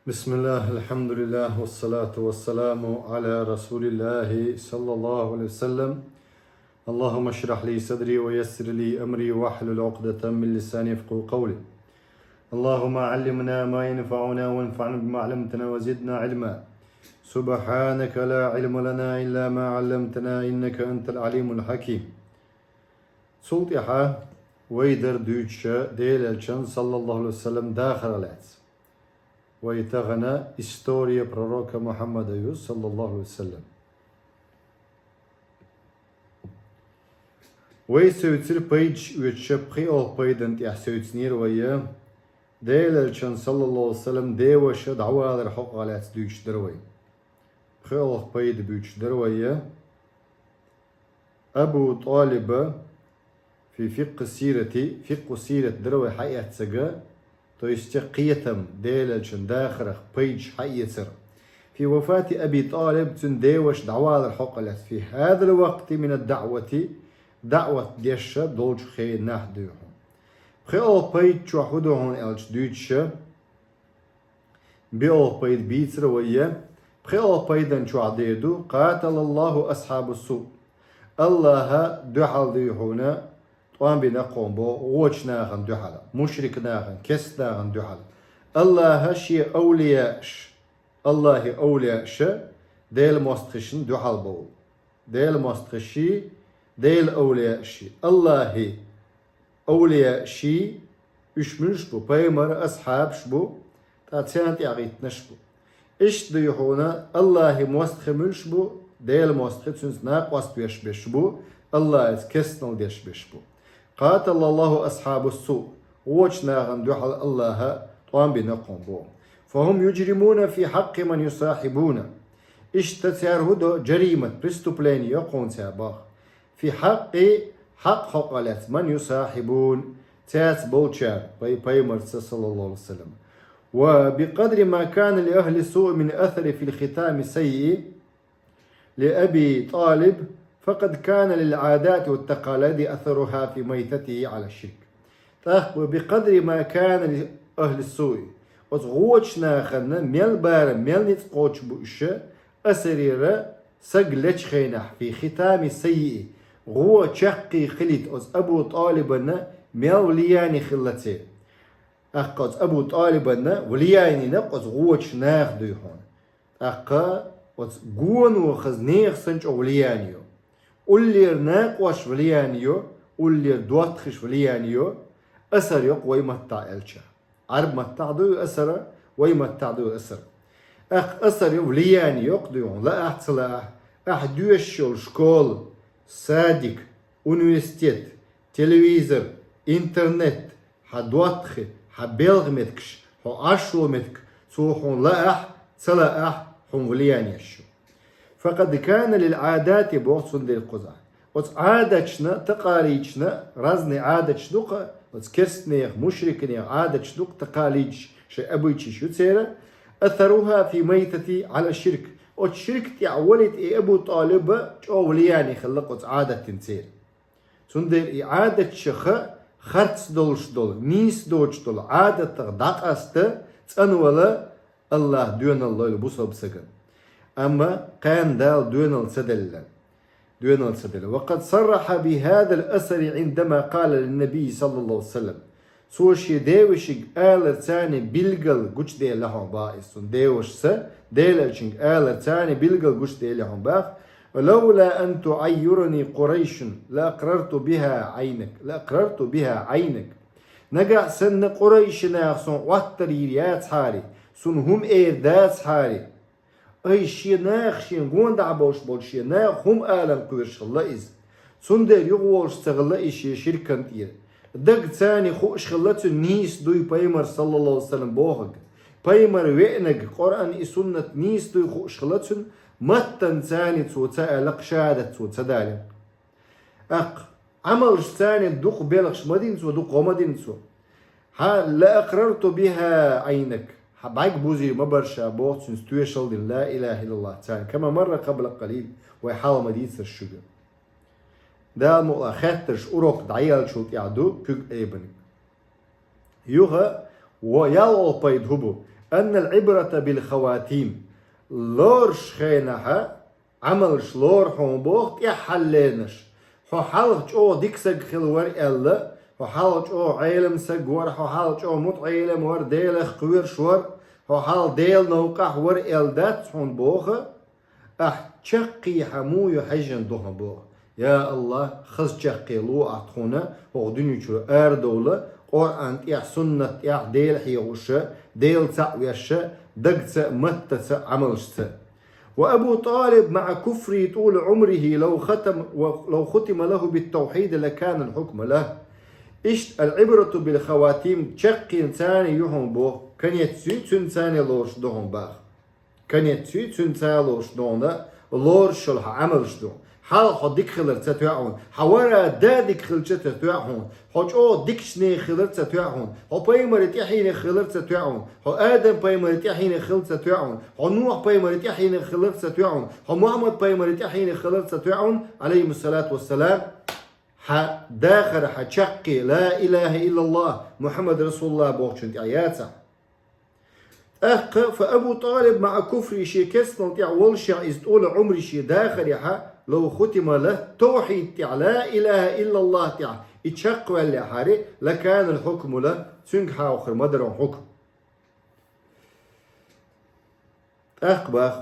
بسم الله الحمد لله والصلاة والسلام على رسول الله صلى الله عليه وسلم. اللهم اشرح لي صدري ويسر لي أمري واحلل عقدة من لساني يفقهوا قولي. اللهم علمنا ما ينفعنا وانفعنا بما علمتنا وزدنا علما. سبحانك لا علم لنا إلا ما علمتنا إنك أنت العليم الحكيم. سلطحة ويدر دوتشة ديل الشن صلى الله عليه وسلم داخل العز. ويتغنى إستوريا proroka Muhammada sallallahu alaihi wasallam. ويسوتر بيج ويتشبخي أو بيدنت يحسوتنير ويا ديل الشن صلى الله عليه وسلم ديوش دعوة على الحق على تدوش دروي بخي أو بيد بيوش دروي أبو طالب في فقه سيرة دروي حقيقة سجا تو есть قيتم ديلجن داخرخ بيج حيصر في وفاة أبي طالب تنديوش دعوة الحق في هذا الوقت من دعوة ديش دولج خي نحدوهم بخي أول بيج شو حدوهن ألج دوتش بأول بيج بيتر ويا بخي أول بيجن شو عديدو قاتل الله أصحاب السوء الله دحل ديهونا طوان بنقوم بو غوش ناغن دحلا مشرك ناغن كس ناغن دحلا الله شي أولياءش الله أولياءش ديل مستخشن دحل بو ديل مستخشي ديل أولياءشي الله أولياءشي اشمنش بو بيمر أصحابش بو تاتسانت يغيتنش بو إش ديحونا الله مستخمنش بو ديل مستخشن ناق وستويش بش بو الله كسنل ديش بش بو قاتل الله أصحاب السوء ووجنا غندوحل الله طوان بنقوم بو فهم يجرمون في حق من يصاحبون اشتتار هدو جريمة برستوبلين يقون ساباخ في حق حقالات من يصاحبون تات بولشار بيمر صلى الله عليه وسلم وبقدر ما كان لأهل السوء من أثر في الختام السيء لأبي طالب فقد كان للعادات والتقاليد أثرها في ميتته على الشرك وبقدر ما كان لأهل السوء وتغوشنا خلنا ميل بار ميل نتقوش بوشة أسرير سقلش خينح في ختام السيء غو شقي خليت أز أبو طالبنا ميل ولياني خلتي أقص أبو طالبنا ولياني نقص غوش ناخ ديهون أقص قون وخزنيخ سنج أوليانيو أولير ناقوش وليانيو أولير دواتخش وليانيو أسر يق ويمتع إلشا عرب متع دو أسر ويمتع دو أسر أسر وليانيو يقديون لا أحتلا أحدوشل شكول سادك أونيفرسيتيت تلفزيون إنترنت حدواتخ حبيلغ متكش حو عشو متك سوحون لا أح تلا أح هم وليانيشو فقد كان للعادات بوصل للقزع عادتنا تقاليدنا رزني عادتنا كرسنيغ مشركنيغ عادتنا تقاليد شيء أبويتشي شو تسيرة أثروها في ميتتي على الشرك والشرك تعولت أبو طالب أولياني خلقت عادة تنسير سندر إعادة شخة خرص دولش دول نيس دولش دول عادة تغدق أست تنولا الله دون الله لبوصل بسجن أما كان دال دون السدل وقد صرح بهذا الأثر عندما قال للنبي صلى الله عليه وسلم سوشي ديوش آل تاني بلغل قش دي لهم باعث ديوش سا ديلشنج آل تاني بلغل قش دي لهم باخ ولولا أن تعيرني قريش لأقررت بها عينك نقع سن قريش ناخصون واتريريات حالي سن هم إيردات حالي أي شيء ناخشين قوان دعبوش بولشي ناخ هم آلم كورش الله إز سندر يغوش تغلا إشي شركان تير دق تاني خوش خلاتو نيس دوي بايمر صلى الله عليه وسلم بوغق بايمر وينك قرآن إسنة نيس دوي خوش خلاتو متن تاني توتا ألق شادة توتا دالي عملش تاني دوق بيلغش مدينتو دوق ومدينتو لا أقررت بها عينك بعيك بوزي مبرشا بوغت سنستويشل دين لا إله إلا الله تعالى كما مرة قبل قليل ويحاول مدينة الشجر دا مؤلا خاترش أروق دعيال شوت يعدو كوك أيبنك يوغا ويال أول بايد هبو أن العبرة بالخواتيم لورش خينها عملش لور حون بوخت يحلينش هو حالج او ديكسج خلور إلا هو حالج او عيلم سجور هو حالج او مت عيلم ور ديلخ قوير شور هو حال ديل نوقع ور إلدات حون بوخه تشقي حمو يحجن دوها بوخ يا الله خز تشقي لو أعطونا وغدني شو أردولة قرآن يا سنة يا ديل حيوش ديل تعويش دقت متت عملش. وأبو طالب مع كفره طول عمره لو ختم له بالتوحيد لكان الحكم له. إشت العبرة بالخواتيم تشقي إنسان يهم بوه كان يتسوي إنسان لورش دوهم باخ كان يتسوي إنسان لورش دونا لورش شلح عملش دون حال حديك خلر تتوعون حوارا دادك خلر تتوعون حج او ديكشني خلر تتوعون هو بايمرت يحين خلر تتوعون هو آدم بايمرت يحين خلر تتوعون هو نوح بايمرت يحين خلر تتوعون هو محمد بايمرت يحين خلر تتوعون عليه الصلاة والسلام داخل حشقي لا إله إلا الله محمد رسول الله بوخشنت آياته فأبو طالب مع كفر شي كسنو تاع ولشع إز طول عمري شي داخل لو ختم له توحيد تاع لا إله إلا الله تاع يتشق ولا حاري لكان الحكم له سنك آخر مدر حكم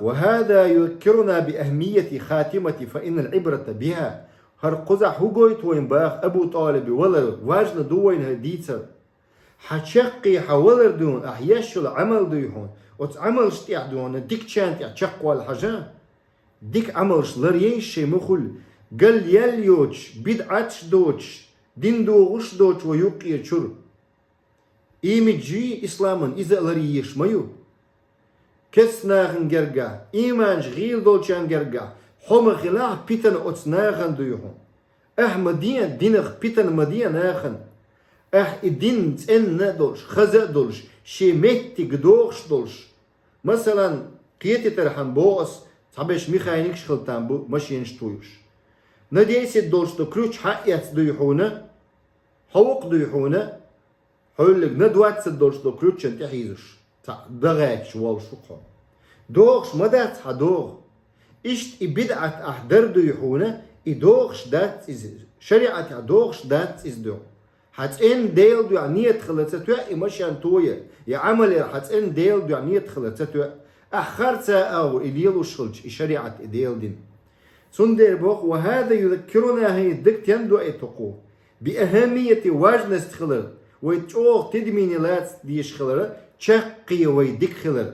وهذا يذكرنا بأهمية خاتمة فإن العبرة بها هر قزح هوغويت وين باخ أبو طالب ولا واجنا دوين هديتر حشقي حولر دون أحياش العمل ديهون وتعمل شتيع دون ديك شان تاع تشق والحاجة ديك عملش لرينش مخل قال يليوش بدعتش دوش دين دوغش دوش ويوقي شر إيمجي إسلاما إذا لريش مايو كسناغن جرقا إيمانش غيل دوشان جرقا حوم خلاع بيتن أتناغن ديهون مدين دينخ بيتن مدين ناخن الدين تن ندولش خزق دولش شي ميتي قدوغش دولش مثلا قيتي ترحم بوغس تعبش ميخاينيكش خلطان بو ماشينش تويش نديسي دولش تكروش حقيات ديحونا حوق ديحونا حولك ندوات دولش تكروش انت حيزش دغاكش والشقه دوغش مدات حدوغ إشت إبدعت أحدر ديحونا إدوغش دات إز شريعة دوغش دات إز دو حتين ديل دو عنية خلطتوا إمشان تويا يعمل حتين ديل دو عنية خلطتوا أخرتا أو إليلو شلج شريعة ديل دين سندر بوخ وهذا يذكرنا هي الدكت يندو إتقو بأهمية واجنا استخلر ويتوغ تدمين لات ديش خلر تشقي ويدك خلر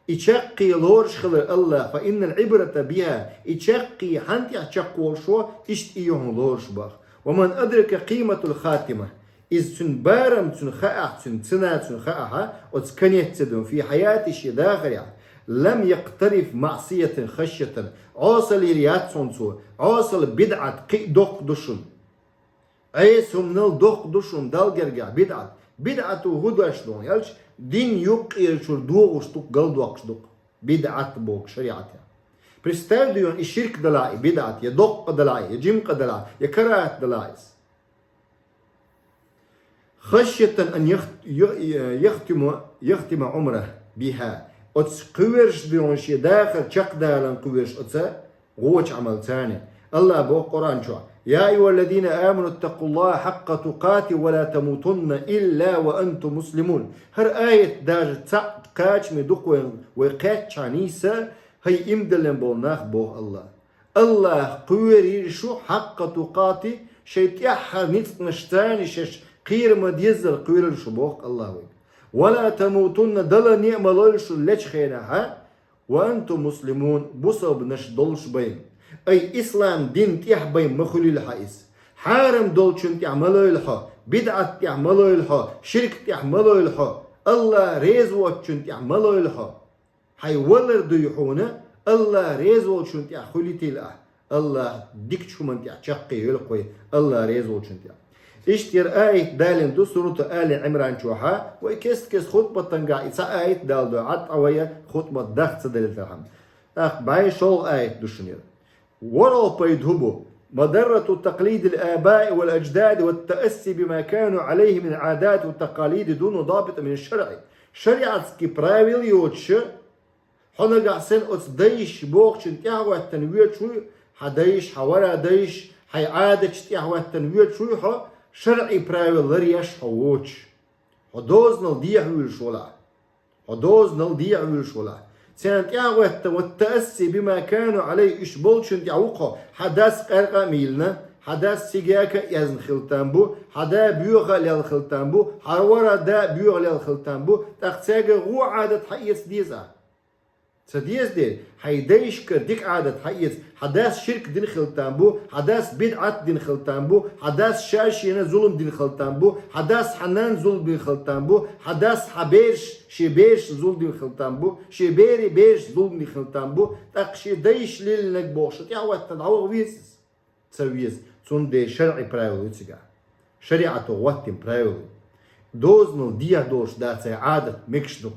إتشقي لورش خلر الله فإن العبرة بها إتشقي حنتي أتشقوا شو إشت إيهم لورش باخ ومن أدرك قيمة الخاتمة إذ تنبارم تنخاء تنتنا تنخاءها وتكنيت تدون في حياتي شي داخل لم يقترف معصية خشية عوصل ريات صنصو عوصل بدعة قي دوق دشن عيسهم نل دوق دشن دال جرجع بدعة هدوش دون يلش دين يقير شو دوغش دوق قلدوكش دوق بدعة بوك شريعتها Представляю, и ширк далай, бидат, я док далай, я джимка далай, я карат далайс. خشية أن يختم عمره بها. أتسقويرش دون شي داخل شق دالن قويرش أتسا غوش عمل ثاني. الله بو قرآن شو يا أيها الذين آمنوا اتقوا الله حق تقاته ولا تموتن إلا وأنتم مسلمون. هر آية داج تقاش مدقوين ويقاتش عنيسا هي إمدلن بولناخ بوه الله قوير شو حق تقاتي شيت يحر نشتاني شش قير مديزر قوير شو بوه الله وين ولا تموتن دل نعم لولش ليش خيرها وأنتم مسلمون بصب نش دولش بين أي إسلام دين تيح بين مخلي الحائس حارم دولشن تعملوا الحا بدعة تعملوا الحا شرك تعملوا الحا الله ريز واتشن تعملوا الحا هاي ولر ديحونا الله ريزول شنت يا خليتي لا الله ديك شو من تاع شقي يلقي الله ريزول شنت يا اشتر آية دالن دو سورة آل عمران شوحا وكست كس خطبة تنقع إسا آية دال دو عط أويا خطبة دخت دلت الحمد باي شول آية دو شنير ورو بيدهبو مضرة تقليد الآباء والأجداد والتأسي بما كانوا عليه من عادات وتقاليد دون ضابط من الشرع شريعتك براويل يوتش حنا قاسن أتس دايش بوقشن تيهوى التنوير شوي حدايش حورا دايش حي عادش تيهوى التنوير شوي ها شرعي براويل لريش حووتش حدوز نلديع ويلشولا حدوز نلديع ويلشولا سانت ياغوت والتأسي بما كانوا عليه إشبولشن يعوقه حداس قرقا ميلنا حداس سيجاكا يزن خلطان حدا بيوغا ليال خلطان حرورا دا بيوغا ليال خلطان تاقتاقا غو عادة حيث ديزا سديز دي حيدايش كرديك عادة حيث حداس شرك دين خلطان حداس بدعات دين خلطان حداس شاشينا ظلم دين خلطان حداس حنان ظلم دين خلطان حداس حبيش شبيش ظلم دين خلطان شبيري بيش ظلم دين خلطان تاقشي دايش ليلنك بوشت يعوات تدعوه ويسس تسويز تون دي شرعي برايولي تسيقا شريعة واتم برايولي دوزنو ديا دوش داتسا عادة مكشدو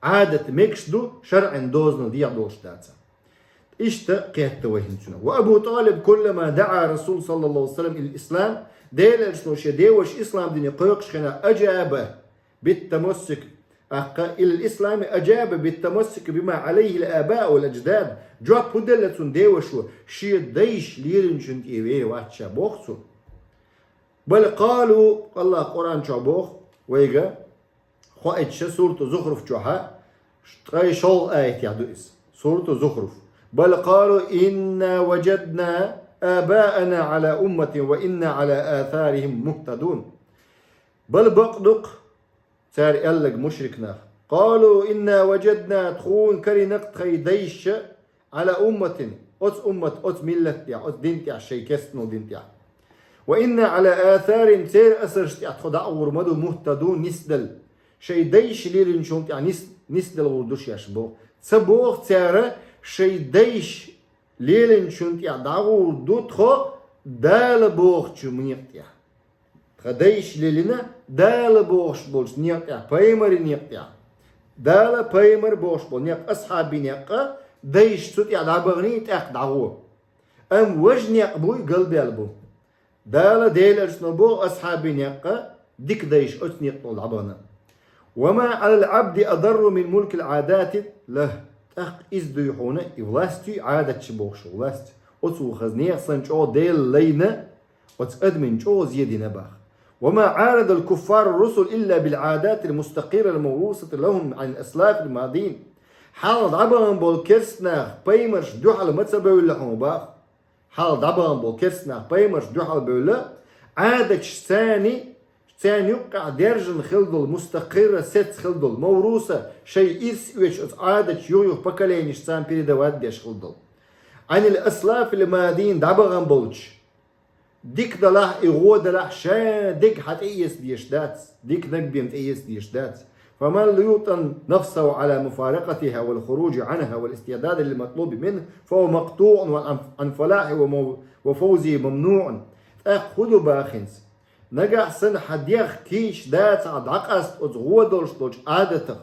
عادة مكشدو شرعا دوزنو ديا دوش داتسا اشتا قيادة وهنسنا وابو طالب كلما دعا رسول صلى الله عليه وسلم الى الاسلام ديل اشنوش ديوش اسلام دين قيقش خنا اجاب بالتمسك الى الاسلام اجاب بالتمسك بما عليه الاباء والاجداد جواب هدلتون ديوشو شي ديش ليرنشن ايوه واتشا بوخسو بل قالوا الله قرآن شابوخ ويجا خواهدش سورة زخرف جوها تغي شول آية يعدوئس سورة زخرف بل قالوا إنا وجدنا آباءنا على أمة وإنا على آثارهم مهتدون بل بقدق سار ألق مشركنا قالوا إنا وجدنا تخون كرينق تخي ديش على أمة أت ملة أت دينتيا شي كستنو دينتيا وإنا على آثار سير أسرشت أتخدع ورمدو مهتدون نسدل شي ديش ليرن شونت يعني نسدل وردوش يشبو سبوخ تيارة شي ديش ليرن شونت يعني دعو وردو تخو دال بوخ شميقتيا خديش ليلنا دال بوخ بولش نيقتيا بايمر نيقتيا دال بايمر بوخ بول نيق أصحابي نيقا ديش سوت يعني دعبغني تأخ دعوه أم وجني أبوي قلبي ألبو دالا ديل أجنبو أصحابي نيقا ديك ديش أتنيق العبانا وما على العبد أضر من ملك العادات له أخ إزدو يحونا إولاستي عادة شبوخش إولاستي أتسو خزنيق سنجو ديل لينا وتأدمن جو زيادي نباخ وما عارض الكفار الرسل إلا بالعادات المستقرة الموروثة لهم عن الأسلاف الماضين حال عبان بول كرسنا بيمرش دوحل متسبو اللحوم باخ حال دبان بول كرسنا بيمرش دوحل بولا عادة ثاني يقع درجن خلدل مستقرة ست خلدل موروثة شيء إرس ويش عادة يويو بكالينش سان بيردوات ديش خلدل عن الأسلاف الماضين دبان بولش ديك دلاه إغو دلاه شا ديك حت إيس ديش دات ديك نقبيمت إيس ديش دات فمن يوطن نفسه على مفارقتها والخروج عنها والاستعداد للمطلوب منه فهو مقطوع عن فلاحه وفوزه ممنوع خذوا باخنس نجح سن حديخ كيش دات عد عقست أزغودلش دوش عادته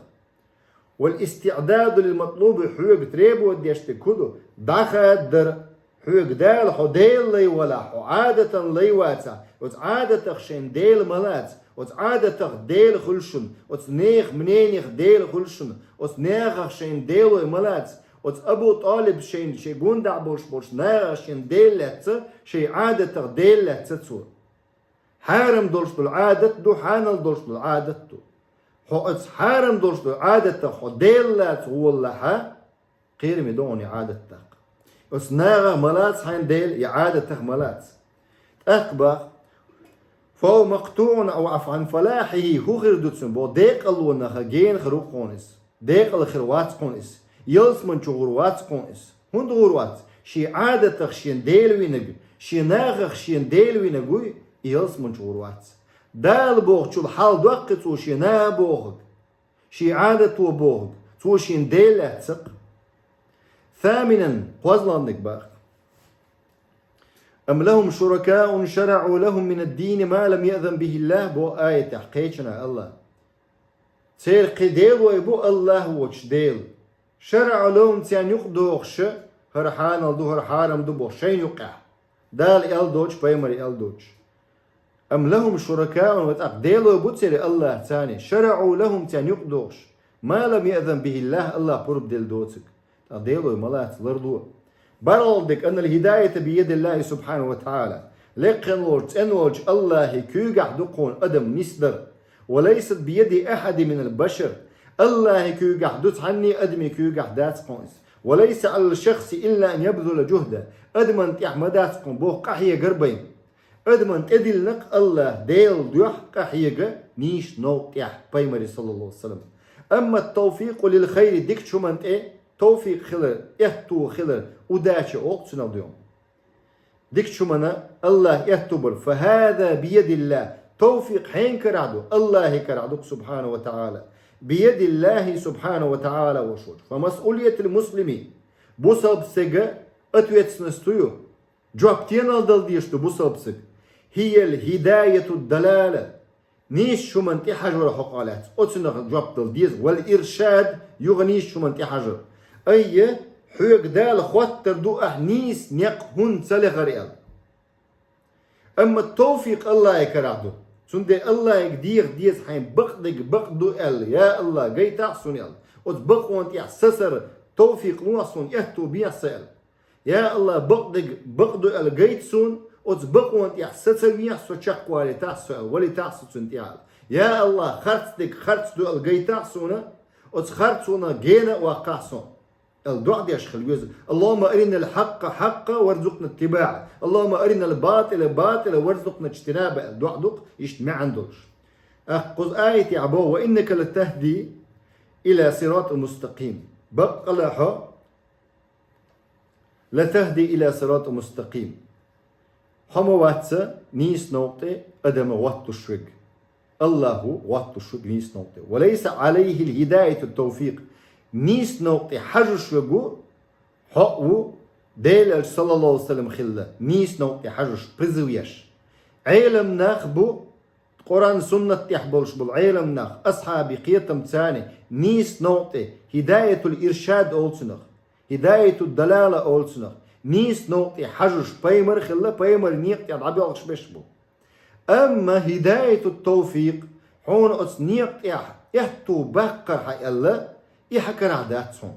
والاستعداد للمطلوب حوق تريبو وديشت كدو دخدر حوق دال حديل لي ولا عادة لي واتسا عادة شين ديل ملات عادة ديل خلشن نيخ منينيخ ديل خلشن نيخ شين ديل ملات أبو طالب شين شي قندع بوش نيخ شين ديل لاتسا شي عادة ديل لاتسا تصور حارم دولش دول عادة دو حانل دولش دول عادة دو حو حارم دولش دول عادة حو ديل لات والله قيرمي دوني عادة تاق نيخ ملات حين ديل عادة ملات أكبر فهو مقطوع أو عن فلاحه هو غير دوتسن بو ديق الونخ جين خروق قونس ديق الخروات قونس يلس من شغروات قونس هند غروات شي عادة تخشين ديلوي نجو شي ناغخ شين ديلوي نجوي يلس من شغروات دال بوغ شو الحال دوقت تو شي نا بوغ شي عادة تو بوغ تو شين ديل اتسق ثامنا قوزلان نكباخ أم لهم شركاء شرعوا لهم من الدين ما لم يأذن به الله بو آية تحقيقنا الله سير قديل ويبو الله وش ديل شرعوا لهم تيان يقدوخش هرحان الدو هرحارم دو بو شين يقع دال إل دوش بيمري إل دوش أم لهم شركاء وتقديلوا بوتسر الله ثاني شرعوا لهم تان يقدوش ما لم يأذن به الله قرب ديل دوتك تقديلوا ملات لردو برالدك أن الهداية بيد الله سبحانه وتعالى لكن تنولج الله كيقع دقون أدم نسدر وليست بيد أحد من البشر الله كيقع دوت عني أدمي كيقع دات قونس وليس على الشخص إلا أن يبذل جهده أدمن تحمدات قون بوه قحية قربين أدمن تدلنك الله ديل دوح قحية نيش نو تيح بيمري صلى الله عليه وسلم أما التوفيق للخير ديك شو من توفيق خلر اهتو خلر وداش اوقتنا اليوم ديك شو منا الله يهتبر فهذا بيد الله توفيق حين كرعدو الله كرعدو سبحانه وتعالى بيد الله سبحانه وتعالى وشوش فمسؤولية المسلمين بوصل بسجة أتويت سنستيو جوابتين الدل ديشتو بوصل بسج هي الهداية الدلالة نيش شو من تحجر حقالات أتسنغ جواب دل ديز والإرشاد يغنيش شو من تحجر أي حيق دال خواتر دو أحنيس نيق هن سلغ ريال أما التوفيق الله يكرعدو سندي الله يقدير ديز حين بقدو ال يا الله جاي تحسن ال وتبق وانت يحسسر توفيق نوصن يهتو بيحسل يا الله بقدو ال جاي تسون وتبق وانت يحسسر بيحسو تشقوا لتحسن ولي تحسن تيال يا الله خرطدو ال جاي تحسن وتخرطونا جينا وقحسن الدعاء دي أشخل يوزن اللهم أرنا الحق حقا وارزقنا اتباعه اللهم أرنا الباطل باطلا وارزقنا اجتنابه الدعاء دوق يجتمع عندوش أخذ آية عبو وإنك لتهدي إلى صراط مستقيم بقى لها لتهدي إلى صراط مستقيم حما واتسا نيس نوقتي أدم واتو الشوق الله واتو الشوق نيس نوقتي وليس عليه الهداية التوفيق نيس نوقتي حجش يقو حقو ديل صلى الله عليه وسلم خلا نيس نوقتي حجش برزويش عيلم ناخبو قرآن سنة تحبلش بالعيلم ناخ أصحابي قيتم تاني نيس نوقتي هداية الإرشاد أولسنخ هداية الدلالة أولسنخ نيس نوقتي حجش بايمر خلا بايمر نيقتي عدبي أغش بشبو أما هداية التوفيق حون أس نيقتي يحتو بقر حي الله يحكر عداتهم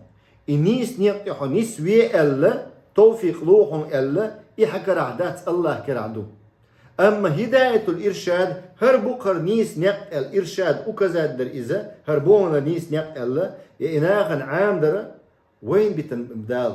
إنيس نيقتحو نسوي ألا توفيق لوحهم ألا يحكر عدات الله كرعدو أما هداية الإرشاد هربو قرنيس نيقت الإرشاد وكذا در إذا هربونا نيس نيقت ألا يإناغن عام در وين بتنبدال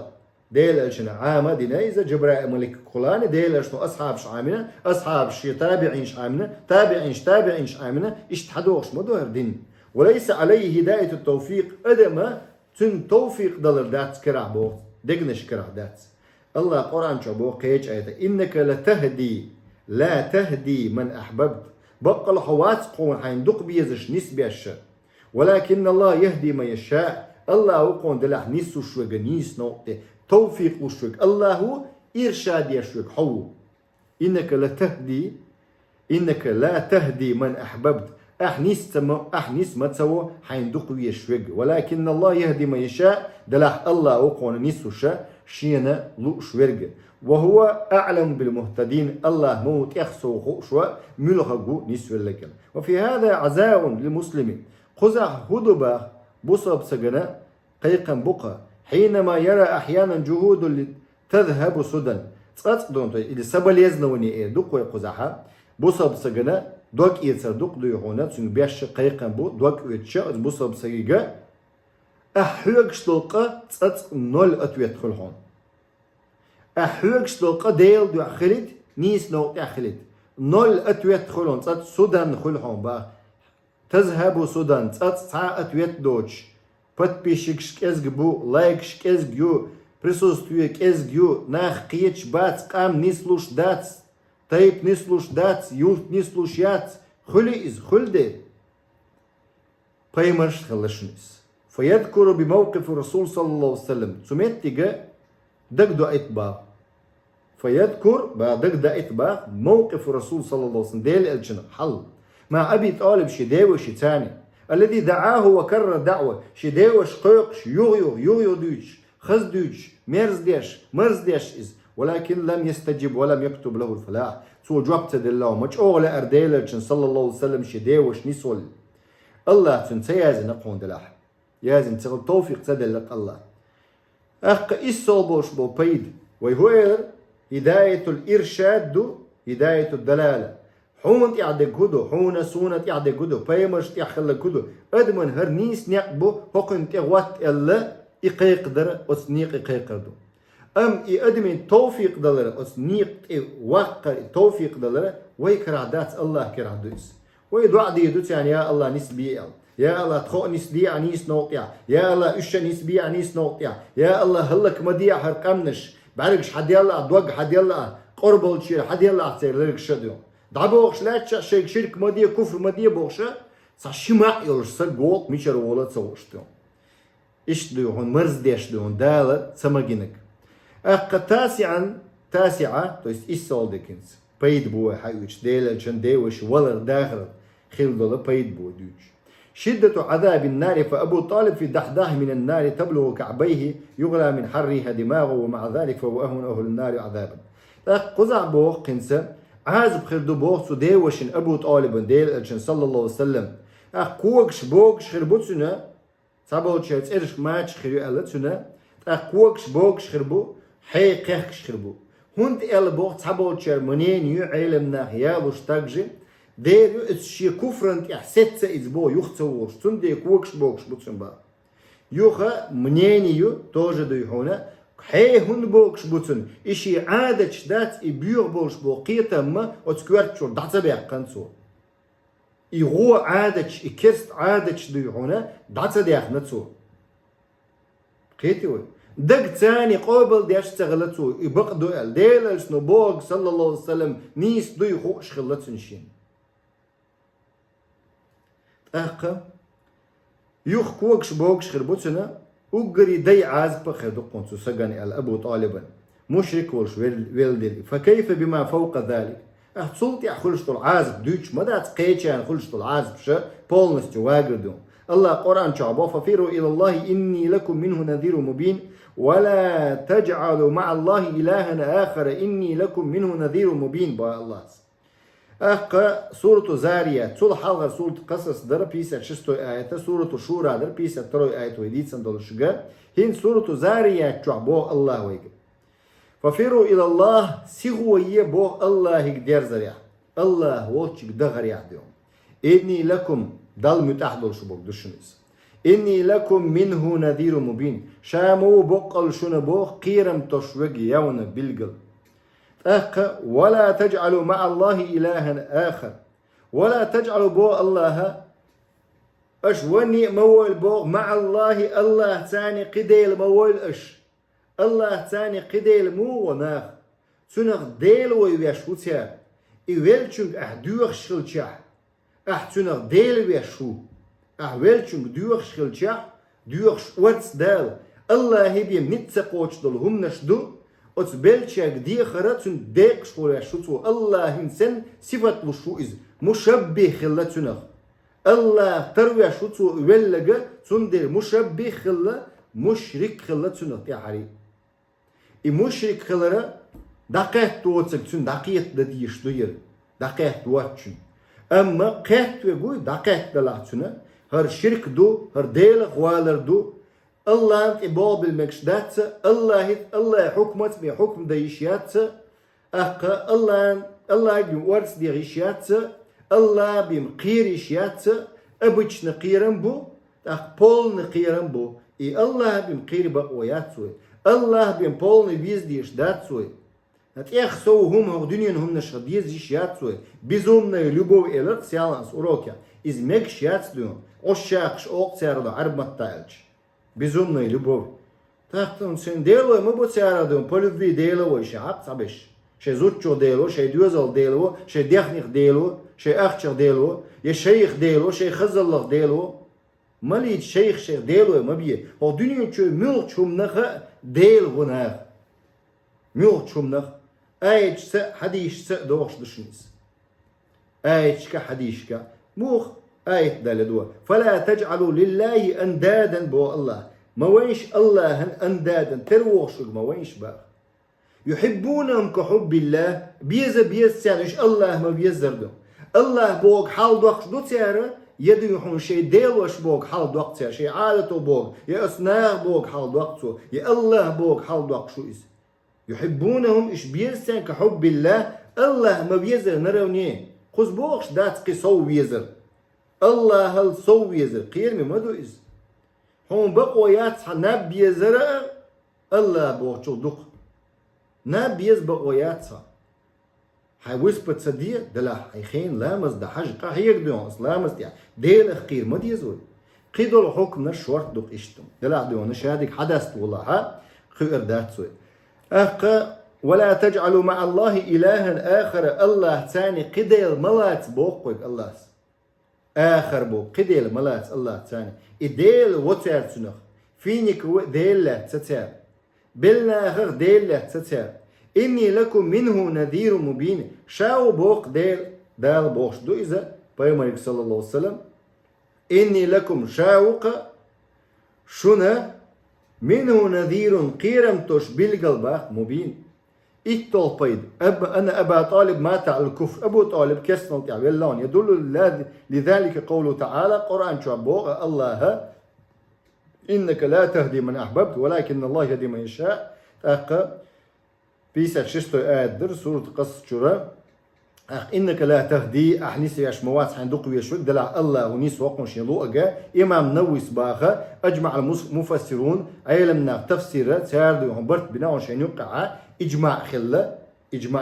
ديل أشنا عامة دينا إذا جبراء ملك قلاني ديل أشنو أصحاب شعامنا أصحاب شي تابعين شعامنا تابعين شعامنا اشتحدوش مدوهر دين وليس عليه هداية التوفيق أدما تن توفيق دلر دات كرع بو دقنش كرع دات الله قرآن شبو قيج آية إنك لا تهدي من أحببت بقى الحوات قون حين دق بيزش نسبي الشاء ولكن الله يهدي من يشاء الله قون دلح نسو شوق نيس نوقته توفيق وشوق الله إرشاد يشوق حو إنك لا تهدي من أحببت أحنيس ما تسوى حين دقوا يشوق ولكن الله يهدي من يشاء دلح الله وقون نسو شاء شينا لو شوق وهو أعلم بالمهتدين الله موت يخسو خشوة ملغو نسو لكن وفي هذا عزاء للمسلمين قزع هدبة بصب سجنا قيقا بقى حينما يرى أحيانا جهود تذهب سدى تصدقون إذا سبل يزنوني دقوا يقزعها بصب سجنا دوك يتسر دوك ديوهونا تسن بيش قيقا بو دوك يتشا بصب سجنا أحيوكش دلقا تصدق نول أتويت خلهون أحيوكش دلقا ديل دو أخلت نيس نوق أخلت نول أتويت خلهون تصدق سودان خلهون با تذهب سودان تصدق ساعة أتويت دوش подписчик кезгбу, лайк кезгю, присутствие кезгю, нах киеч бац, кам не слушдац, тайп не слушдац, юрт не слушац, хули из хульде. Поймаш халашнис. فيذكر بموقف الرسول صلى الله عليه وسلم. سمعتك دقدو اتباع. فيذكر بعد اتباع موقف الرسول صلى الله عليه وسلم. ديل الجنة حل. مع أبي طالب شداوي شتاني. الذي دعاه وكرر دعوة شداوش قيقش يغيو دوش خز دوش مرز ديش ولكن لم يستجب ولم يكتب له الفلاح. سو جوابت دلله مش أغلى أرديلة صلى الله عليه وسلم شديوش نسول الله تنسيازن نقون دلاح يازن تغل توفيق تدلق الله أخ إسول بوش بو بيد ويهوير هداية الإرشاد دو هداية الدلالة حون تعدي كدو حون سونة تعدي كدو بيمش تعخل كدو أدمن هر نيس نقبو حقن تغوات إلا إقيق در أسنيق إقيق دو أم أدمن توفيق دلر أسنيق وقع توفيق دلر ويكرادات الله كرادوس ويدعى دي دوت يعني يا الله نسبي يا الله تخو نسبي عنيس نوقيا يا الله إيش نسبي عنيس نوقيا يا الله هلك مديع هرقمنش بعرقش حد يلا دوق حد يلا قرب الشيء حد يلا أتصير لك شديو دعبوخش لا شيء شرك مديع كفر مديع بوخشة صشمع يلش سجوت ميشر ولا تصوشتو إيش ديون مرز ديش ديون دالة سمجينك تاسعة تو إيش سولدكنز بيد بو حيوش ديلا جن ديوش ولا داخل خيل دول بيد بو دوش شدة عذاب النار فأبو طالب في دحداه من النار تبلغ كعبيه يغلى من حرها دماغه ومع ذلك فهو أهل النار عذابا قزع بوخ قنسة عازب خردو بوخ سديوشن أبو طالب ديل صلى الله عليه وسلم كوكش بوكش خربوتسنا سابو تشيرت إرش ماتش خيرو ألتسنا كوكش بوكش خربو حي قيخش خربو هند أل بوخ سابو تشير منين يو علمنا هيالوش تاجي ديرو اتشي كفرنت احسيت ازبو يختصوش تندي كوكش بوكش بوتسن با يوخا منينيو توجه ديحونا حي هن بوكش بوتسن اشي عادة شدات ابيوغ بوش بو قيتا ما اتكوارت شور دعتا بيق قنصو يغو عادة اكست عادة ديحونا دعتا ديق نتسو قيتي وي دق تاني قابل ديش تغلتسو يبق دوال ديل سنو بوغ صلى الله عليه وسلم نيس دوي خوش خلتسن شين أخا يوخ كوكش بوكش خربوتسنا وقري دي عازب خدقون سجاني على أبو طالبا مشرك ورش ويلدري فكيف بما فوق ذلك صلتي أخلشت العازب دوش ماذا تقيتش عن خلشت العازب شا بولنستي واقردون الله قرآن شعبه ففيروا إلى الله إني لكم منه نذير مبين ولا تجعلوا مع الله إلها آخر إني لكم منه نذير مبين با الله أخا سورة زاريات سورة حلقة سورة قصص در بيسة شستو آية سورة شورى در بيسة تروي آية ويديت سندول شجا هين سورة زاريات شعبه الله ويجي ففيروا إلى الله سيغوية بو الله يقدر زريع الله وشك دغر يعديهم إني لكم دل متحدل شبوك دشنس إني لكم منه نذير مبين شامو بقل شنبو قيرم تشوق يوم بالقل ولا تجعلوا مع الله إلها آخر ولا تجعلوا بو الله أش وني موال بو مع الله الله تاني قديل موال أش الله تاني قديل مو وناخ سنغ ديل ويشوتيا إيوالشنغ أحدوخ شلتشا سنغ ديل ويشو أحوالشنغ دوخ شلتشا دوخ شورتس دال الله هبي متسقوش دل هم نشدو أتس بلشاك دي خراتون ديك شورا شوتو الله هنسن صفات وشو إز مشبه خلاتونغ الله تروي شوتو ولغا تندر مشبه خلا مشرك خلاتونغ يا حري مشرك خلرا دقيت توتسك تون دقيت دديش دوير دقيت واتشن أما قيت ويقول دقيت دلاتونا هر شرك دو هر ديل غوالر دو الله إباب المكشدات الله حكمت بحكم ديشيات أخا الله بورس ديشيات الله بمقير إشيات أبوش نقيرن بو أخ بول نقيرن بو الله بمقير بقويات سوي الله بمبول نبيز ديشدات سوي هتأخ سو هم دنيا هم نشديز ديشيات سوي بزومنا يلوبو إلت سيالانس أوروكيا إز مكشيات دون أشاقش أوق سيارة عرب متايلش безумная любовь. Так он sen дело, мы будем сярадом, по любви дело, ще хат сабеш, ще зутчо дело, ще дюзал дело, ще дяхних дело, ще ахчер дело, є шейх дело, ще хазаллах дело. Малит шейх ще дело, мабие. О dünya çö mülk çumnaha del gunah. Mülk çumnah. Ayetse hadisse doğuş dışınız. Ayetçka hadişka. Muh آية دالدوا فلا تجعلوا لله أندادا بو الله ما وينش الله أندادا تروشق ما وينش بقى يحبونهم كحب الله بيز سانش الله ما بيزردو الله بوق حال دوقش دو تيارة يدو يحون شيء ديلوش بوق حال دوق تيار شيء عادته بوق يا أسناغ بوق حال دوقته يا الله بوق حال دوق شو إز يحبونهم إش بيزسان كحب الله الله ما بيزر نرونيه خز بوقش دات قصو بيزر الله هل صو بيزر قير مدو إز هون بقويات ناب بيزر الله بوق شو دوق ناب بيز بقوياتها هاي وسبت صديق دلا حيخين لامز ده حج قاهيك ديون لامز يعني ديل اخير ما ديزول قيدو الحكم نشورت دوق اشتم دلا ديون شادك حدثت والله ها خير دات سوي ولا تجعلوا مع الله إلها آخر الله ثاني قديل ملات بوقك الله آخر بوق قديل ملات الله ثاني إديل وتر سنخ فينك ديل لا تتر بالناخر ديل لا تتر إني لكم منه نذير مبين شاو بوق دال بوش دو إذا بيامرك صلى الله عليه وسلم إني لكم شاوق شنا منه نذير قيرم توش بالقلب مبين إتول بيد أنا أبا طالب مات على الكفر أبو طالب كسنل تعبيلون يدل لذلك قوله تعالى قرآن شعبوغ الله إنك لا تهدي من أحببت ولكن الله يهدي من يشاء بيسات شستو آدر سورة قصة شورا إنك لا تهدي أحنيس ياش موات حندق ويشوك دلع الله ونيس وقن شيلو أجا إمام نويس باخا أجمع المفسرون أيلمنا تفسير تاردو همبرت بناون شين يقع إجماع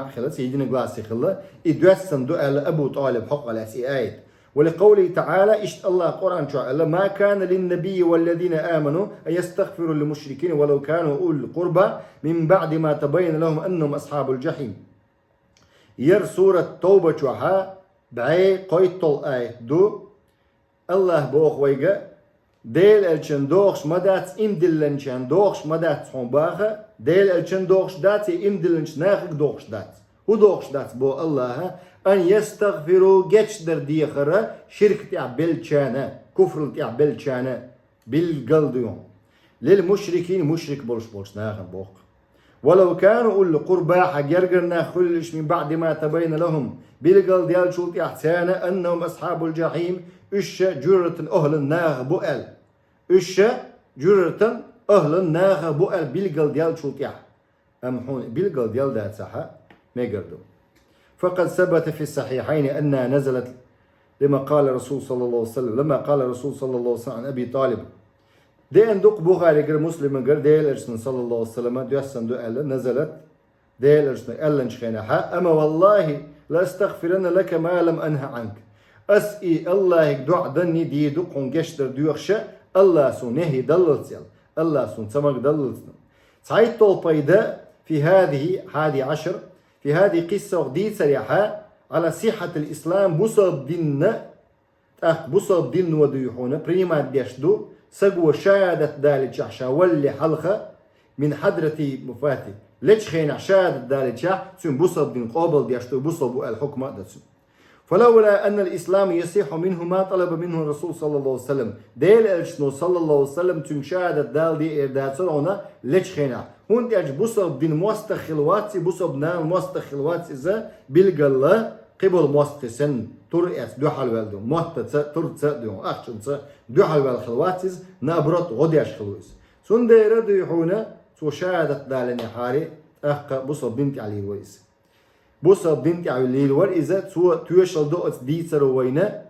خلة سيدنا قلاسي خلة إدواسن دو أبو طالب حق على آيات ولقوله تعالى إشت الله قرآن شعلا ما كان للنبي والذين آمنوا أن يستغفروا للمشركين ولو كانوا أولي القربى من بعد ما تبين لهم أنهم أصحاب الجحيم ير سورة توبة شوها بعي قيتل آية دو الله بوخ ويقى ديل الچن دوخش مدات امدلن چن دوخش مدات حون باخا ديل الچن دوخش داتي امدلن ناخك دوخش دات هو دوخش دات بو الله أن يستغفروا جتش در ديخرة شرك تاع بالچانة كفر تاع بالچانة بالقلديون للمشركين مشرك بولش ناخن بوخ ولو كانوا أولي قربى حجرجرنا خلش من بعد ما تبين لهم بالقل ديال شو تحسانا أنهم أصحاب الجحيم إش جرة أهل الناغ بؤل إش جرة أهل الناغ بؤل بالقل ديال شو تح أم حون بالقل ديال ده صح ما يقدروا فقد ثبت في الصحيحين أنها نزلت لما قال الرسول صلى الله عليه وسلم عن أبي طالب دين دوق بخاري غير مسلم غير ديل ارسن صلى الله عليه وسلم دوسن دو ال نزلت ديل ارسن الن شخينا اما والله لا استغفرن لك ما لم انه عنك اسئي الله دع دني دي دوقون جشتر دوخش الله سنه دللت الله سن سمك دللت سايت طول في هذه عشر في هذه قصة دي سريحة على صحة الإسلام بصب دين وديحونا بريما ديشدو سقوا شهادة دالج عشا واللي حلقة من حضرة مفاتي ليش خين شهادة دالج سن بصب دين قابل ديشتو بصبوا الحكمة دسو فلولا أن الإسلام يصيح منه ما طلب منه الرسول صلى الله عليه وسلم ديل الشنو صلى الله عليه وسلم تم شهادة دال دي إرداد سرعنا ليش خينا هون ديج بصب دين مستخلواتي بصب نام مستخلواتي إذا بالقلة قبل مستسن ترئيس دو حلوال دو مستسن ترتس دو أخشنس دو حلوال خلواتيز نابرت غديش خلويس سن دير دو يحونا سو شهادة دالني حاري أخ بصب بنتي علي الويس بصب بنتي علي الويس إذا سو توشل دوت دي سروينا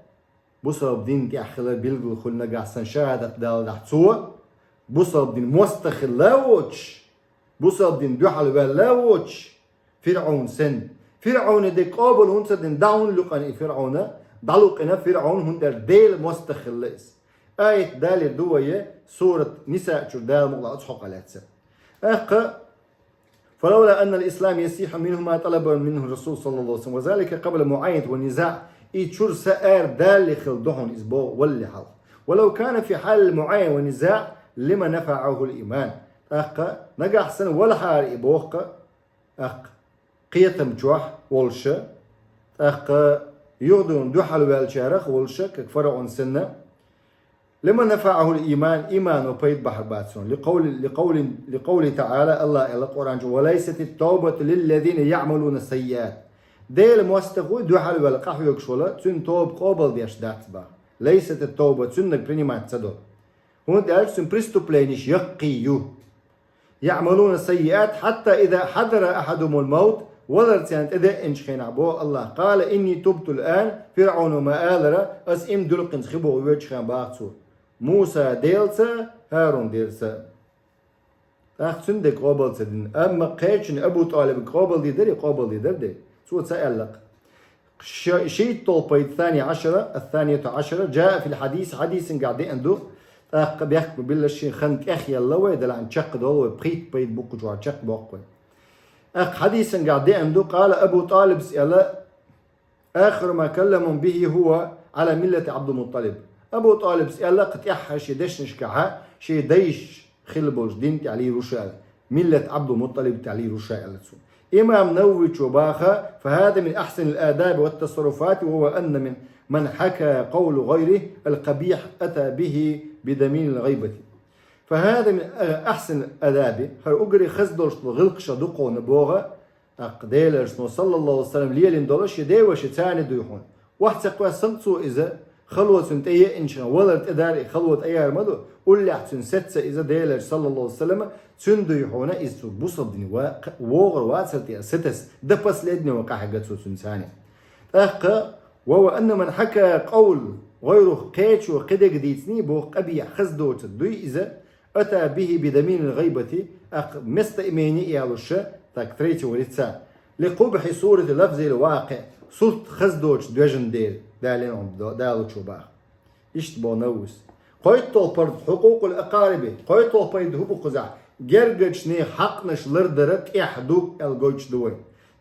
بصب بنتي أخلا بيلغل خلنا قاعسن شهادة دال دحتسو بصب دين مستخل لاوتش بصب دين دو حلوال لاوتش فرعون سن فرعون دي قابل هون سدن داون لقني فرعون دلقنا فرعون هون در ديل مستخلص آية دال دوية سورة نساء شو دال مغلقات حق لاتسا فلولا أن الإسلام يسيح منه ما طلب منه الرسول صلى الله عليه وسلم وذلك قبل معاينة والنزاع شور سائر دال لخل دهن إسبوع واللي حل ولو كان في حال المعاينة والنزاع لما نفعه الإيمان نجح سنة ولا حار إبوق قيتم جوح والشة يغدون دو حلوال شارخ والشة كفرعون سنة لما نفعه الإيمان إيمان وبيت بحر باتسون لقول تعالى الله القرآن وليست التوبة للذين يعملون السيئات ديل موستقو دوحل والقحو يكشولا تن توب قوبل ديش داتبا ليست التوبة تنك برينيمات تدو هون ديش تن بريستوبلينيش يقيو يعملون السيئات حتى إذا حضر أحدهم الموت ولرتيانت إذا إنشخين عبو الله قال إني تبت الآن فرعون ما آلرا أس إم دلقن خبو ويوشخين باقصو موسى ديلسا هارون ديلسا أخسن دي قوبل تدين أما قيتشن أبو طالب قوبل دي دري قوبل دي دردي سوى تسألق شيء طلبي الثانية عشرة جاء في الحديث حديث قاعدين عنده بيحكم بالله شيء خنك أخي الله ويدل عن شق دول بقيت بيت بوك جوار شق بوقوي حديث قاعدين عنده قال أبو طالب سأل آخر ما كلمهم به هو على ملة عبد المطلب أبو طالب سأل قد يحش دش نشكعها شيء ديش خلبوش دين تعلي رشال ملة عبد المطلب تعلي رشال إمام نووي شباخة فهذا من أحسن الآداب والتصرفات وهو أن من حكى قول غيره القبيح أتى به بدمين الغيبة فهذا من أحسن الآداب هل أجري خزدوش غلق شدقو نبوغة أقديلرش صلى الله عليه وسلم ليلين دولش يديوش تاني دويحون واحد سقوى سنتسو إذا خلوة سنتية إنشان ولد إداري خلوة أيار مدو قل لحسن ستسا إذا ديلرش صلى الله عليه وسلم سندويحون إذا بصدني وغر واسلتي ستس دبس لدني وقاحقات سنساني وهو أن من حكى قول غيره قيتش وقدق ديتني بو قبيح خزدوت الدوي إذا أتى به بدمين الغيبة مستئميني إيالوش تاكتريتي ولتسا لقبح صورة لفظ الواقع صورت خزدوش دوجن ديل دالو شباخ اشتبو نوس قويت طلبرد حقوق الأقارب قويت طلبرد هبو قزع جرجشني حقنش لردرك إحدوك الجوش دوي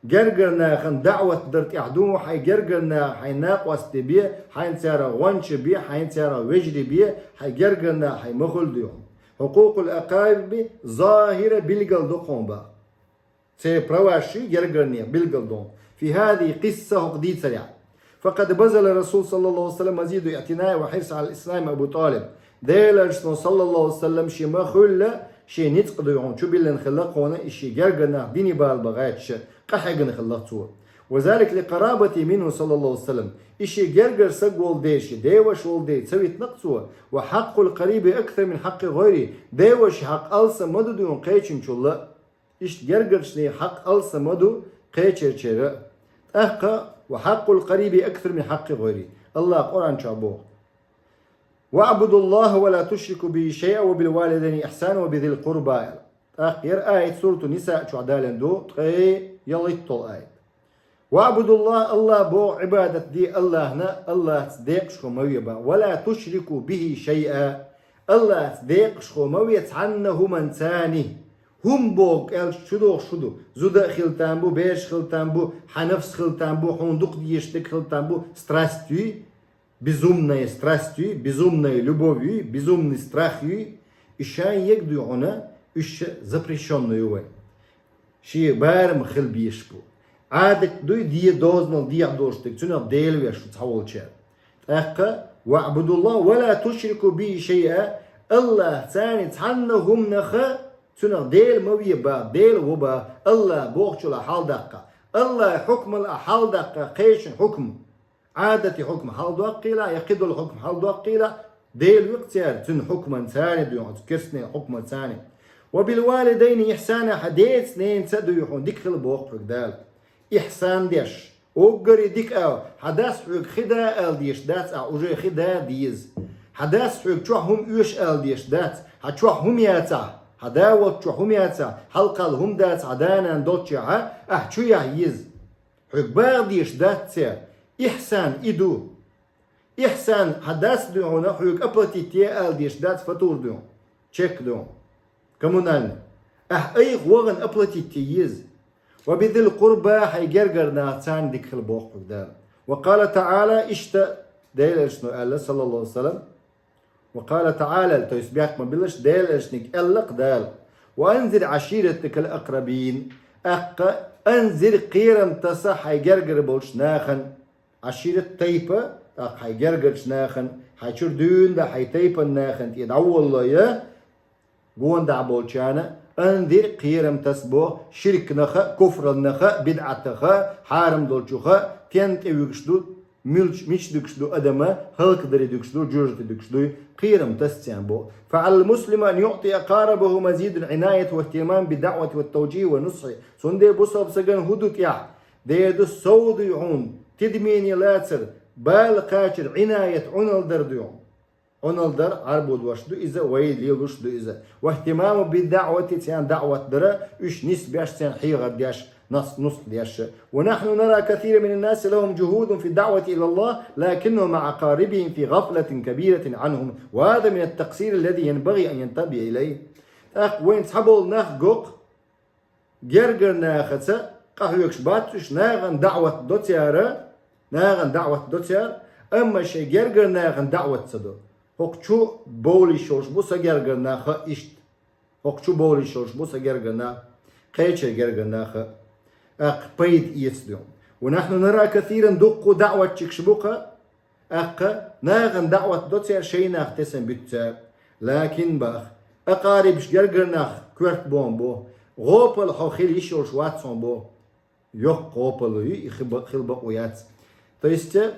جرجرنا خن دعوة درت إحدوم حي جرجرنا حي ناقوس تبيه حي نسارة غنش بيه حي نسارة وجري بيه حي جرجرنا حي مخل ديهم حقوق الأقارب ظاهرة بالجلدقون با سيبرواشي جرجرني بالجلدون في هذه قصة قديد سريعة فقد بذل الرسول صلى الله عليه وسلم مزيد اعتناء وحرص على الإسلام أبو طالب ديلرش صلى الله عليه وسلم شي مخل شي نتقدو يعون شو بيلن خلقونا شي جرجرنا ديني بالبغاتش قحقن خلقتوه وذلك لقرابتي منه صلى الله عليه وسلم إشي جرجر سقول ديش ديوش ول دي تسوي تنقصوه وحق القريب أكثر من حق غيري ديوش حق ألسا مدو دون قيتشن شولا إش جرجر شني حق ألسا مدو قيتشر شراء أحقا وحق القريب أكثر من حق غيري الله قرآن شابوه واعبدوا الله ولا تشركوا به شيئا وبالوالدين إحسانا وبذي القربى آخر آية سورة النساء شو عدالن دو تقي يليطل آية واعبدوا الله بو عبادة دي الله هنا الله تصديق شخو مويبا ولا تشركوا به شيئا الله تصديق شخو مويت عنه من ثاني هم بوك ال شدو زودا خلتان بو بيش خلتان بو حنفس خلتان بو حوندق ديشتك خلتان بو страстью безумной страстью безумной любовью безумный страхью ища يقدو عنا إيش запрещенную وين شيء بارم خل بيشبو عادك دوي دي دوزنال دي عدوشتك تنا ديل ويش تحول شيء أقا واعبدوا الله ولا تشركوا به شيئا الله ثاني تعنهم نخا تنا ديل مويه با ديل وبا الله بوخشو لحال دقة الله حكم الحال دقة قيش حكم عادة حكم حال دقيلة يقيد الحكم حال دقيلة ديل وقتيار تن حكما ثاني ديون كسني حكما ثاني وبالوالدين إحسانا حديث نين سدو يحون ديك خل بوقفك دال إحسان ديش وقري ديك أو حداث حق خدا أل ديش دات أوجي خدا ديز حداث حق شو هم يوش أل ديش دات حشو هم ياتا حداوت شو هم ياتا حلقة هم دات عدانا دوتشا شو يهيز حق باغ ديش دات سير إحسان إدو إحسان حداث ديون حق أبلتي تي أل ديش دات فاتور ديون تشيك ديون كمونالنا أي غوغن أبلتي تيز وبذي القربى حيجرجر ناتان ديك خلبوق قدام وقال تعالى اشتا ديل شنو قال صلى الله عليه وسلم وقال تعالى تيسبيعك ما بلش ديل شنك قلق دال وأنذر عشيرتك الأقربين أنذر قيرم تصح حيجرجر بولش ناخن عشيرة تيبة حي جرجرش ناخن حي شر دون دا حي تيبة ناخن تيدعو الله يا قوان دعبولشانا انذر قيرم تسبو شرك نخا كفر نخا بدعة نخا حارم دولشوخا تينت اوكشدو مش دكشدو أدما هلك دري دكشدو جورت دكشدو قيرم تستيانبو فعلى المسلم أن يعطي أقاربه مزيد العناية واهتمام بالدعوة والتوجيه والنصح سندي بصاب سجن هدوك يح ديدو الصود يعون تدميني لاتر بال قاشر عناية عنال درديون عنال در عربود وشدو إذا ويد ليلوشدو إذا واهتمام بالدعوة تيان دعوة درا إيش نسبيش تيان حيغر دياش نص دياش ونحن نرى كثير من الناس لهم جهود في الدعوة إلى الله لكنهم مع أقاربهم في غفلة كبيرة عنهم وهذا من التقصير الذي ينبغي أن ينتبه إليه وين تحبول ناخ جوق جرجر ناخذ قهوكش باتش ناغن دعوة دوتيارة ناغن دعوة دوتيار أما شيء جرجر ناغن دعوة صدو هوكشو بولي شوش بوسا جرجر ناخ إشت هوكشو بولي شوش بوسا جرجر ناخ قيتش جرجر ناخ قيد يسدون ونحن نرى كثيرا دقوا دعوة تشكشبوكا ناغن دعوة دوتيار شيء ناخ تسن بيتساب لكن باخ أقاربش جرجر ناخ كورت بومبو غوبل حو خيل يشوش واتسون بو يوك غوبل يخلبق ويات فيست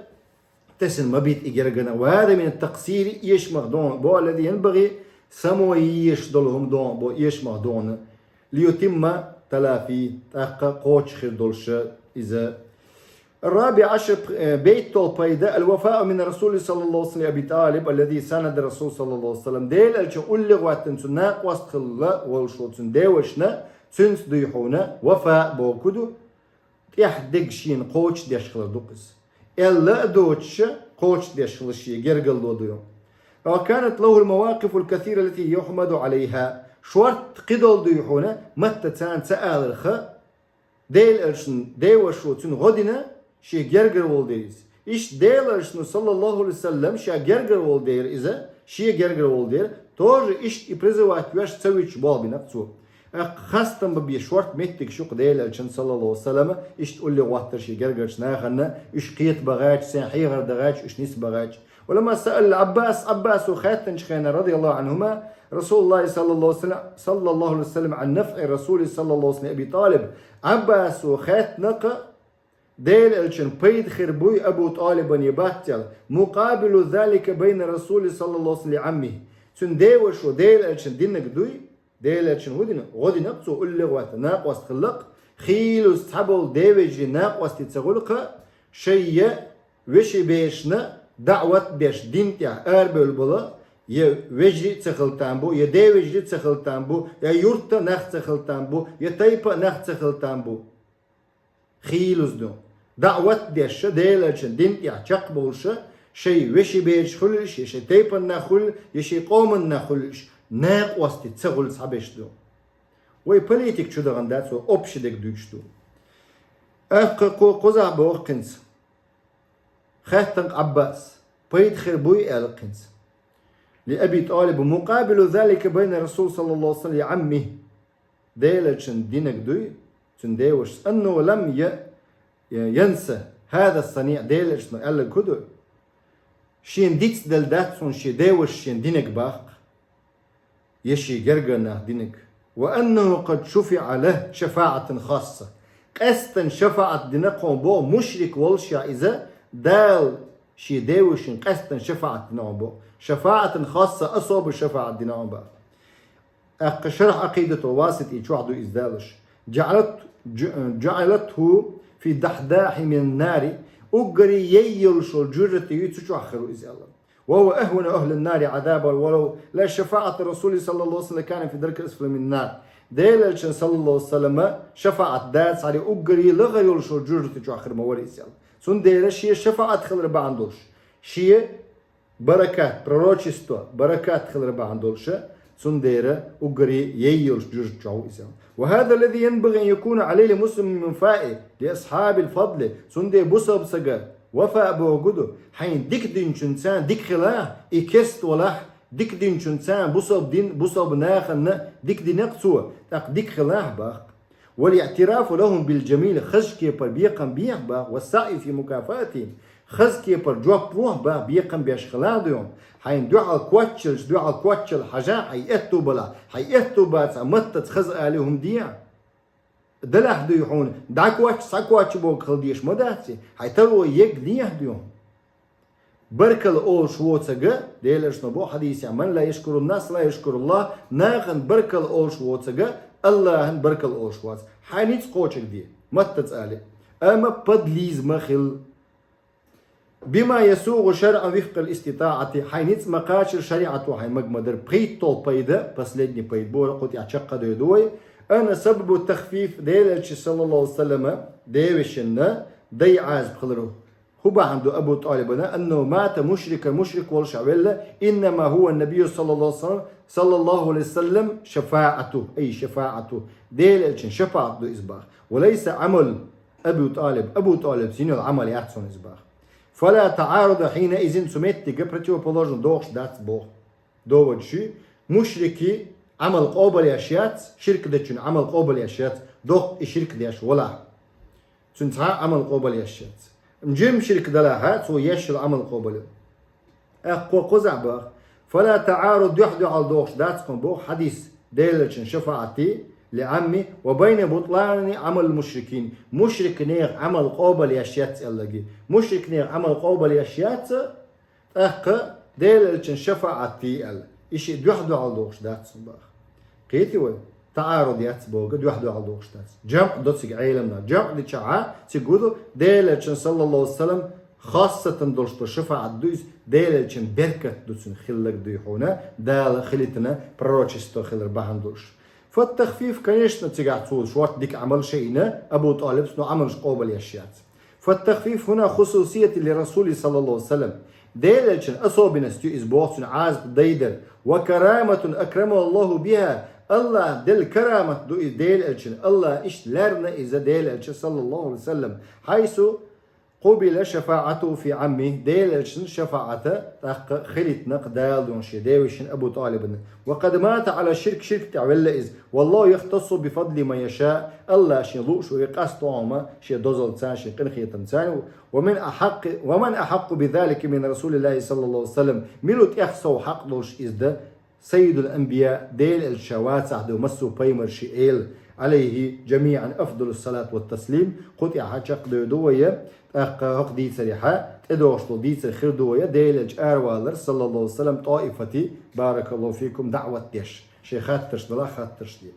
تسن مبيت إجرجنا وهذا من التقصير يشمخ دون بو الذي ينبغي سمو يشدلهم دون بو يشمخ دون ليتم تلافي قوتش خير دولش إذا الرابع عشر بيت طولبيدا الوفاء من الرسول صلى الله عليه وسلم أبي طالب الذي ساند الرسول صلى الله عليه وسلم ديل الشيء أولي غواتن سناق وسط الله والشوتن ديوشنا سنس ديحونا وفاء بوكدو يحدق شين قوتش ديشخل دوقس إلا دوتش قوتش ديشخل شي جرقل دوديو وكانت له المواقف الكثيرة التي يحمد عليها شورت قدل ديحونا متى تان سأل الخ ديل الشن ديوشوتن غدنا شي جرجر ولديز إيش ديل الشن صلى الله عليه وسلم شي جرجر ولدير إذا شي جرجر ولدير توج إيش إبرزوات يوش تسويش بال بنفسه خاصة ببيشورت متك شوق ديل الشن صلى الله عليه وسلم إيش تقول لي واتر شي جرجر شناخنا إيش قيت بغاج سنحي غير دغاج إيش نس بغاج ولما سأل عباس وخاتن شخينا رضي الله عنهما رسول الله صلى الله عليه وسلم عن نفع الرسول صلى الله عليه وسلم أبي طالب عباس وخاتنق ديل الشن بيد خربوي أبو طالب يباتل مقابل ذلك بين الرسول صلى الله عليه وسلم عمه سن ديوش وديل الشن دينك دوي ديل الشن غدي نقصو قل لغوات ناقوس خلق خيلو استحبل ديوجي ناقوس تتسغلق شيء وشي بيشنا دعوة بيش دينتيا أربل بلا يا وجري تخلتان بو يا ديوجي تخلتان بو يا يورتا نخ تخلتان بو يا تايبا نخ تخلتان بو خيلوز دو دعوة بيش ديل الشن دينتيا چق بولش شيء وشي بيش خلش يشي تايبا نخل يشي قوم نخلش ناقوس تتسغل صحبش دو وي بوليتيك شو دغندات سو أبشدك دوشتو قوزع بوقنس خاتن عباس بيد خربوي القنس لأبي طالب مقابل ذلك بين الرسول صلى الله عليه وسلم عمه ديلتشن دينك دوي تنديوش أنه لم ينسى هذا الصنيع ديلتشن قال لك كدو شين ديتس دلداتسون شي ديوش شين دينك باق يشي جرجنا دينك وأنه قد شفع له شفاعة خاصة قسطن شفاعة دينقهم بو مشرك والشا إذا دال شي ديوشن قسطن شفاعة دينقهم بو شفاعة خاصة أصوب الشفاعة دينقهم بو شرح عقيدة واسطي شو عدو إزدالش جعلته في دحداح من النار أجري ييلش الجرة يتشو آخر إزالة وهو أهون أهل النار عذابا ولو لا شفاعة الرسول صلى الله عليه وسلم كان في درك الأسفل من النار ديلش صلى الله عليه وسلم شفاعة دات على أجري لغيرش الجرة يتشو آخر موالي إزالة سون ديلش هي شفاعة خلر بعندوش شيء بركات proročestvo بركات خلر بعندوش سون ديرة أجري ييلش جرة إزالة وهذا الذي ينبغي أن يكون عليه المسلم من فائه لأصحاب الفضل سون دي بصب سجر وفاء بوجوده حين ديك دين شنسان ديك خلاه إكست ولاح ديك دين شنسان بصب ناخن ديك دين نقصوه ديك خلاه باق والاعتراف لهم بالجميل خشكي بربيقا بيق باق والسعي في مكافاتهم خز كيبر جواب روح با بيقم بيش خلال يوم حين دعا كوتشل حاجة حيئتو بلا حيئتو بات متت خز عليهم ديا دلح ديحون داكواتش ساكواتش بوك خلديش مداتي حيتلو يك ديح ديهم بركل أول شوتسجا ديلش نبو حديث من لا يشكر الناس لا يشكر الله ناخن بركل أول شوتسجا الله هن بركل أول شوتس حينيت قوتشك دي متت عليه أما بدليز مخل بما يسوغ شرعا وفق الاستطاعة حينيت مقاشر شريعته حين مقمدر بريتو بيدا последний بيد بورا قلت يعشق دوي أنا سبب التخفيف ديلش صلى الله عليه وسلم ديوشنا دي عاز بخلره هو عنده أبو طالبنا أنه مات مشرك والشعويلة إنما هو النبي صلى الله عليه وسلم شفاعته أي شفاعته ديلش شفاعته إزباخ وليس عمل أبو طالب سينو العمل يحسن إزباخ فلا تعارض حينئذ سميت قبرتي بولوجن دوخش دات بوخ دوج شي مشركي عمل قابل ياشيات شرك دتشن عمل قابل ياشيات دوخ شرك دياش ولا تنتها عمل قابل ياشيات مجرم شرك دلاها سو يش العمل قابل اخو قزع باخ فلا تعارض يحدو على دوخش دات بوخ حديث ديلتشن شفاعتي لعمي وبين بطلان عمل المشركين مشرك نيغ عمل قابل ياشيات اللقي مشرك نيغ عمل قابل ياشيات اخ ديلتشن شفاعتي ال إشي دوحدو على دوخش دات صباح قيتي وين تعارض ياتبوغ دوحدو على دوخش دات جمع دوتسك عيلمنا جمع دي شعاع تقولوا ديلتشن صلى الله عليه وسلم خاصة دولش شفاعة دوز ديلتشن بركة دوتسن خلق دويحونا دال خلتنا بروتشستو خلر باهندوش فالتخفيف كانيشنا تقع تصول شوات ديك عمل شيئنا أبو طالب سنو عملش قوبل ياشيات فالتخفيف هنا خصوصية لرسول صلى الله عليه وسلم ديلتشن أصوبنا ستو إزبوغتن عازب ديدر وكرامة أكرمه الله بها الله دل كرامة دو ديلتشن الله إش لرنا إذا ديلتشن صلى الله عليه وسلم حيث قبل شفاعته في عمه ديلتشن شفاعته خلتنا قدال دونشي ديوشن أبو طالب وقد مات على شرك تعويل إذ والله يختص بفضل ما يشاء الله شلوش ويقاس طعمه شي دوزل تسان شي قنخية تسان ومن أحق بذلك من رسول الله صلى الله عليه وسلم ملوت يخصو حق دوش إذ سيد الأنبياء ديل الشوات سعدو مسو بيمر شئيل عليه جميعا أفضل الصلاة والتسليم قطع حشق دوية أق دي سريحة تدوشتو دي سرخير دوية ديل أروالر صلى الله عليه وسلم طائفتي بارك الله فيكم دعوة ديش شيخات تشتلا خات تشتي